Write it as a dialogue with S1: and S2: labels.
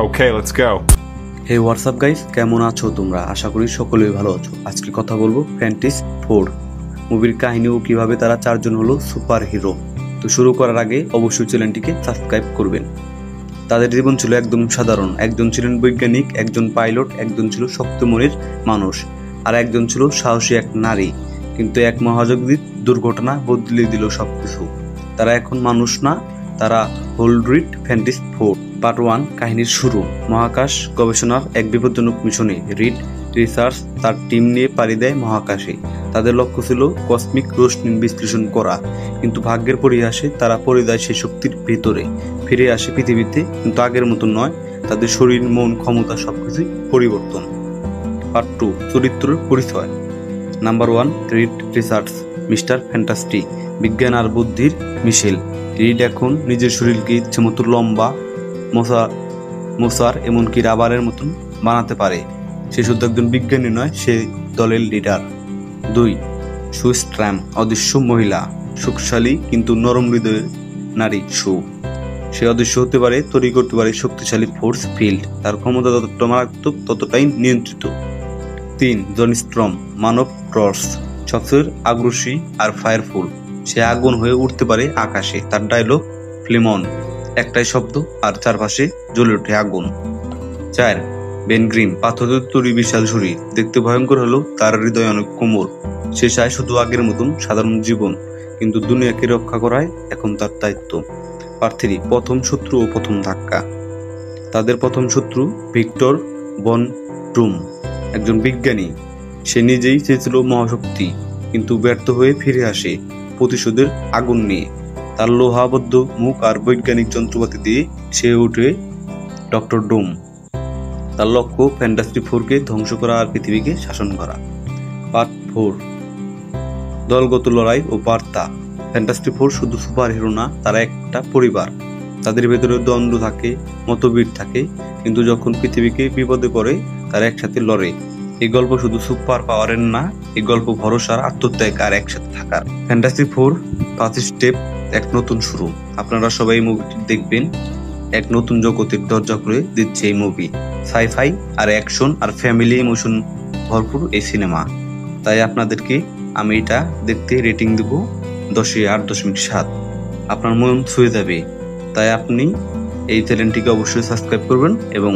S1: Okay, let's go.
S2: Hey WhatsApp guys, কেমন আছো তোমরা? আশা করি সকলেই ভালো আছো। আজকে কথা বলবো ফ্যান্টাস্টিক ফোর মুভির কাহিনী ও কিভাবে তারা চারজন হলো সুপার হিরো। তো শুরু করার আগে অবশ্যই চ্যানেলটিকে সাবস্ক্রাইব করবেন। তাদের জীবন ছিল একদম সাধারণ। একজন ছিলেন বৈজ্ঞানিক, একজন পাইলট, একজন ছিল শক্ত মনের মানুষ, আর একজন ছিল সাহসী এক নারী। কিন্তু এক মহাজাগতিক দুর্ঘটনা বদলে দিল সবকিছু। তারা এখন মানুষ না, তারা হোলড্রিট ফ্যান্টাস্টিক ফোর। পার্ট 1 কাহিনীর শুরু। মহাকাশ গবেষণার এক বিপজ্জনক মিশনে রিড রিসার্চ তার টিম নিয়ে পাড়ি দেয় মহাকাশে। তাদের লক্ষ্য ছিল কসমিক রশ্মি বিশ্লেষণ করা, কিন্তু ভাগ্যের পরিহাসে তারা পড়ে যায় সেই শক্তির ভিতরে। ফিরে আসে পৃথিবীতে, কিন্তু আগের মতো নয়। তাদের শরীর, মন, ক্ষমতা সবকিছুই পরিবর্তন। পার্ট 2 চরিত্রের পরিচয়। Number 1 read research mister fantastic, বিজ্ঞান আর বুদ্ধির মিশেল। রিড এখন নিজের শরীরকে ইচ্ছে মতো লম্বা, মোসার এমনকি রাবারের মতন বানাতে পারে। সে শুধু একজন বিজ্ঞানী নয়, সে দলের লিডার। 2 সুস্ট্র্যাম, অদৃশ্য মহিলা, সুখশালী কিন্তু নরম হৃদয়ের নারী। সে অদৃশ্য হতে পারে, তৈরি করতে পারে শক্তিশালী ফোর্স ফিল্ড। তার ক্ষমতা যতটা মারাত্মক ততটাই নিয়ন্ত্রিত। 3 জন স্ট্রম, মানব ক্রস, সবচেয়ে আগ্রাসী আর ফায়ারফুল। সে আগুন হয়ে উঠতে পারে আকাশে। তার ডায়লগ ফ্লেমন, একটাই শব্দ আর চারপাশে জ্বলে ওঠে আগুন। 4 বেন গ্রিম, পাথরের তৈরি বিশাল শরীর, দেখতে ভয়ঙ্কর হলেও তার হৃদয় অনেক কোমল। সে চায় শুধু আগের মতন সাধারণ জীবন, কিন্তু দুনিয়াকে রক্ষা করাই এখন তার দায়িত্ব। পার্ট 3 প্রথম শত্রু ও প্রথম ধাক্কা। তাদের প্রথম শত্রু ভিক্টর বন ড্রুম, একজন বিজ্ঞানী। সে নিজেই চেয়েছিল মহাশক্তি, কিন্তু ব্যর্থ হয়ে ফিরে আসে প্রতিশোধের আগুন নিয়ে। তার লোহাবদ্ধ মুখ আর বৈজ্ঞানিক যন্ত্রপাতি দিয়ে সে ওঠে ডক্টর ডুম। তার লক্ষ্য ফ্যান্টাস্টিক ফোরকে ধ্বংস করা আর পৃথিবীকে শাসন করা। পার্ট 4 দলগত লড়াই ও বার্তা। ফ্যান্টাস্টিক ফোর শুধু সুপার হিরো না, তারা একটা পরিবার। তাদের ভেতরে দ্বন্দ্ব থাকে, মতভেদ থাকে, কিন্তু যখন পৃথিবীকে বিপদে পড়ে তারা একসাথে লড়ে। এই গল্প শুধু সুপার পাওয়ারের না, এই গল্প ভরসার, আত্মত্যাগ আর একসাথে থাকার। ফ্যান্টাস্টিক ফোর 5 স্টেপ, এক নতুন শুরু। আপনারা সবাই এই মুভিটি দেখবেন। এক নতুন জগতের দরজা খুলে দিচ্ছে এই মুভি। সাইফাই আর অ্যাকশন আর ফ্যামিলি ইমোশন ভরপুর এই সিনেমা। তাই আপনাদেরকে আমি এটা দেখতে রেটিং দেব 10-এ 8.7। আপনার মন ছুঁয়ে যাবে। তাই আপনি এই চ্যানেলটিকে অবশ্যই সাবস্ক্রাইব করবেন এবং